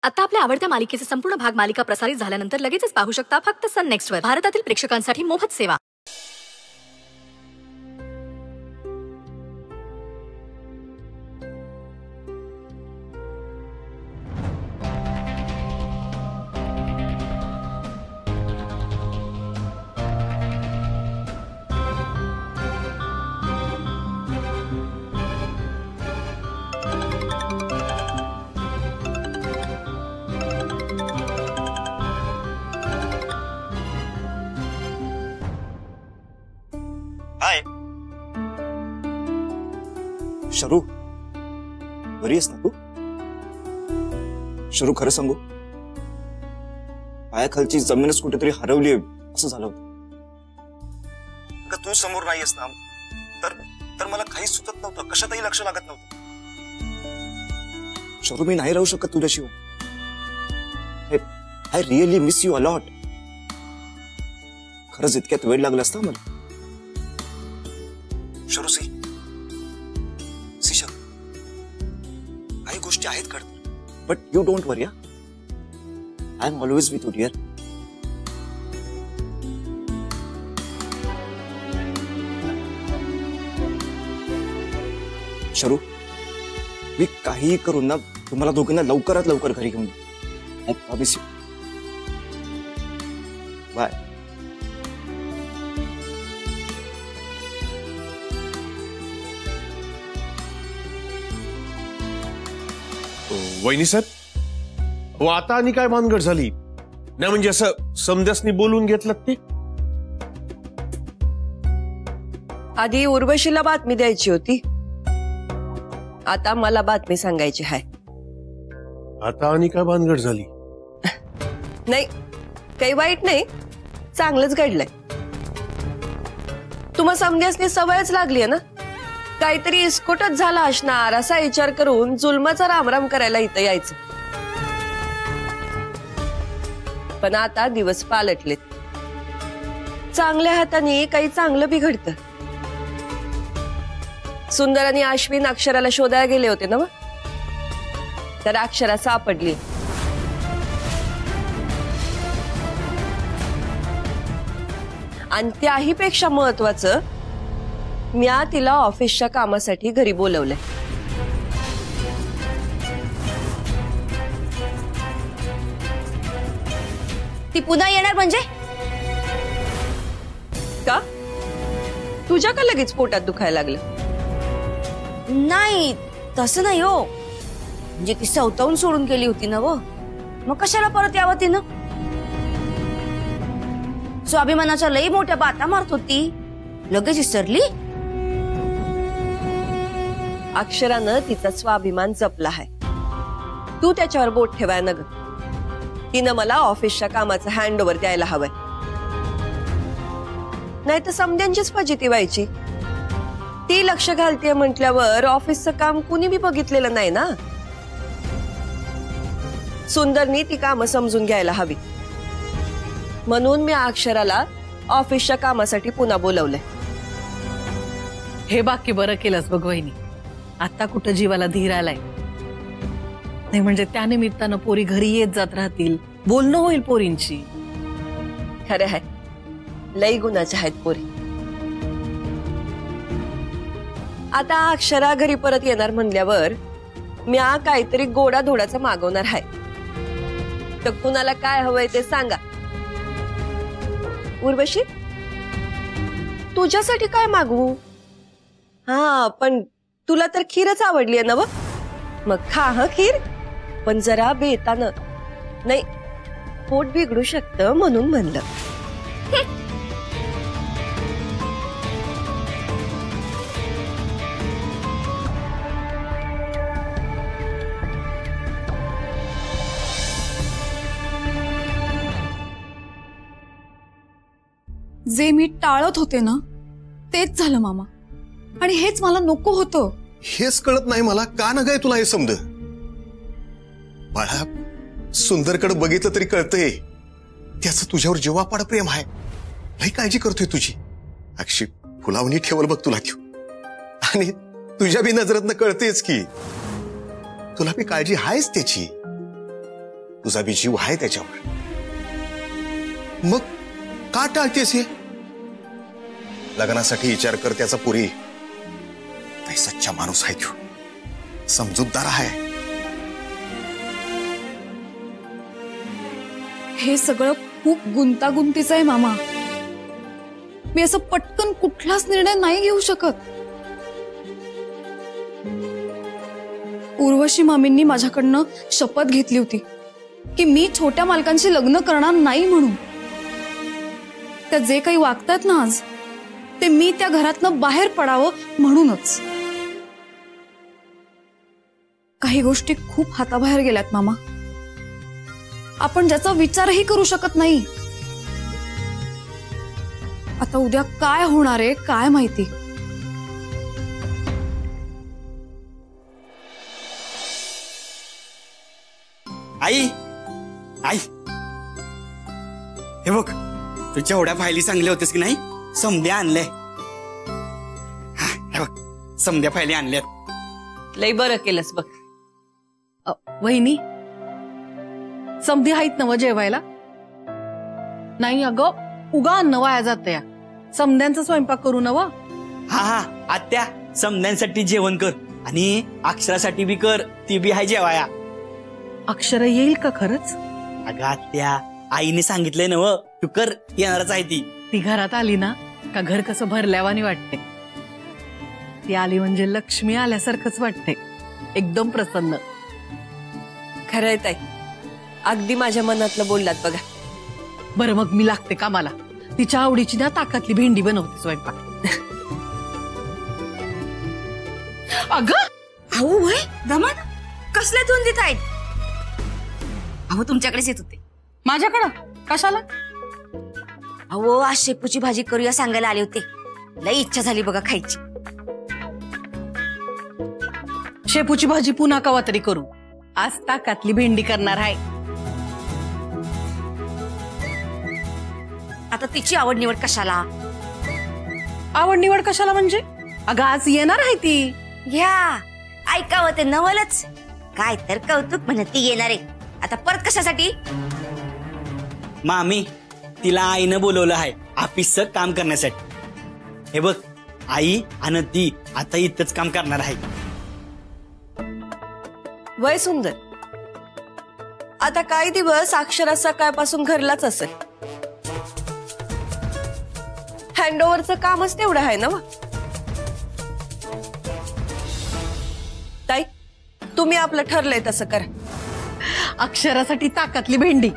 आता आपल्या आवडत्या मालिकेचे संपूर्ण भाग मालिका प्रसारित झाल्यानंतर लगेचच पाहू शकता फक्त सन नेक्स्ट वर. भारतातील प्रेक्षकांसाठी मोफत सेवा. हाय शरू, बरी आहेस ना तू? शरू, खरं सांगू, पायाखालची जमीनच कुठेतरी हरवली असं झालं होतं. तू समोर नाहीयेस ना, तर मला काहीच सुचत नव्हतं, कशातही लक्ष लागत नव्हतं. शरू, मी नाही राहू शकत तुझ्याशिवाय. I really miss you a lot. खरंच इतक्यात वेळ लागला असता मला. शरू, काही गोष्टी आहेत कळत, but you don't worry. I am always with you dear. शरू, मी काही करून ना तुम्हाला दोघांना लवकरात लवकर घरी घेऊन आय प्रॉमिस यू. बाय. वहिनी साहेब, आता आणि काय भानगड झाली? नाही म्हणजे असं समजासनी बोलून घेतलं ते? आधी उर्वशीला बातमी द्यायची होती, आता मला बातमी सांगायची आहे. आता आणि काय भानगड झाली? नाही, काही वाईट नाही, चांगलंच घडलंय. तुम्हा समजासनी सवयच लागली आहे ना, काहीतरी इस्कोटच झाला असणार असा विचार करून जुलमाचा रामराम करायला इथं यायचं. पण आता दिवस पालटलेत. चांगल्या हाताने काही चांगलं बिघडतं. सुंदर आणि अश्विन अक्षराला शोधायला गेले होते ना, तर अक्षरा सापडली. आणि त्याही पेक्षा महत्वाचं, मी तिला ऑफिसच्या कामासाठी घरी बोलवलंय. ती पुन्हा येणार म्हणजे? का तुझ्या का लगेच पोटात दुखायला लागलं? नाही, तसं नाही हो. म्हणजे ती सवतावून सोडून गेली होती ना व, मग कशाला परत यावं तिनं? स्वाभिमानाच्या लई मोठ्या बाता मारत होती, लगेच विसरली. अक्षरानं तिचा स्वाभिमान जपला आहे. तू त्याच्यावर बोट ठेवाय न ग. तिनं मला ऑफिसच्या कामाचं हँड ओव्हर द्यायला हवंय, नाही तर समध्यांचीच फजिती व्हायची. ती लक्ष घालते म्हटल्यावर ऑफिसचं काम कुणी बी बघितलेलं नाही ना. सुंदरनी ती कामं समजून घ्यायला हवी, म्हणून मी अक्षराला ऑफिसच्या कामासाठी पुन्हा बोलवलंय. हे बाकी बरं केलंस बघ वहिनी. आता कुठं जीवाला धीर आलाय. नाही म्हणजे त्या निमित्तानं पोरी घरी येत जात राहतील, बोलणं होईल पोरींची. खरं आहे, लई गुणाच्या आहेत पोरी. आता अक्षरा घरी परत येणार म्हणल्यावर मी काहीतरी गोडा धोडाचा मागवणार आहे. तर कुणाला काय हवंय ते सांगा. उर्वशी, तुझ्यासाठी काय मागवू? हा, पण तुला तर खीरच आवडली आहे ना व, मग खा ह खीर, पण जरा बेतानं. नाही, पोट बिघडू शकतं म्हणून म्हणलं. जे मी टाळत होते ना, तेच झालं मामा. आणि हेच मला नको होतं. हेच कळत नाही मला, का न गाय तुला हे समज? बाळा, सुंदरकडे बघितलं तरी कळतंय त्याचं तुझ्यावर जीवापाड प्रेम आहे. लई काळजी करतोय तुझी. अक्षी फुलावणी ठेवल बघ तुला ठेव. आणि तुझ्या बी नजरातनं कळतेच की तुला बी काळजी आहेच त्याची. तुझा बी जीव आहे त्याच्यावर. मग का टाळतेस हे? लग्नासाठी विचार कर त्याचा पुरी. काही सच्चा माणूस आहे तो, समजूतदार आहे. हे सगळं खूप गुंतागुंतीचं आहे मामा. मी असं पटकन कुठलाच निर्णय नाही घेऊ शकत. उर्वशी मामींनी माझ्याकडनं शपथ घेतली होती की मी छोट्या मालकांशी लग्न करणार नाही म्हणून. त्या जे काही वागतात ना आज, ते मी त्या घरातनं बाहेर पडावं म्हणूनच. काही गोष्टी खूप हाताबाहेर गेल्यात मामा. आपण ज्याचा विचारही करू शकत नाही. आता उद्या काय होणार आहे काय माहिती. आई आई हे बघ, तुझ्या एवढ्या फायली चांगल्या होत्यास की नाही, समध्या आणलंय. हे बघ, समध्या फायली आणल्यात. लई बरं केलंस बघ. वहिनी, समधी आहेत नव जेवायला? नाही अगं, उगा अन्न वाया जातं या. समध्यांचा स्वयंपाक करू नव. हा हा आत्या, समध्यांसाठी जेवण कर आणि अक्षरासाठी बी कर, ती बी आहे जेवाया. अक्षर येईल का खरंच? अगं आत्या, आईने सांगितलंय नव, तू कर, येणारच आहे ती. ती घरात आली ना का घर कसं भरल्यावानी वाटते. ती आली म्हणजे लक्ष्मी आल्यासारखंच वाटते. एकदम प्रसन्न. खरंय ताई, अगदी माझ्या मनातलं बोललात बघा. बरं मग मी लागते कामाला. तिच्या आवडीची ना ताकातली भेंडी बनवते स्वयंपाक. अगं अहो होय दमन, कसल्या दोन देत आहेत? अहो तुमच्याकडेच येत होते. माझ्याकडं कशाला? अहो आज शेपूची भाजी करूया सांगायला आले होते. लई इच्छा झाली बघा खायची. शेपूची भाजी पुन्हा कवा तरी करू. आज ताकातली भेंडी करणार आहे. आता तिची आवड निवड कशाला? आवड निवड कशाला म्हणजे? अगं आज येणार आहे ती. घ्या ऐकावं ते नवलच. काय तर कौतुक म्हणत ती येणार आहे. आता परत कशासाठी? मामी, तिला आईनं बोलवलं आहे ऑफिसचं काम करण्यासाठी. हे बघ, आई आणि ती आता इथंच काम करणार आहे. वय सुंदर. आता काही दिवस अक्षरा सकाळपासून घरलाच असेल. हँडओव्हरचं कामच तेवढं आहे ना. ताई, तुम्ही आपलं ठरलंय तसं करा. अक्षरासाठी ताकातली भेंडी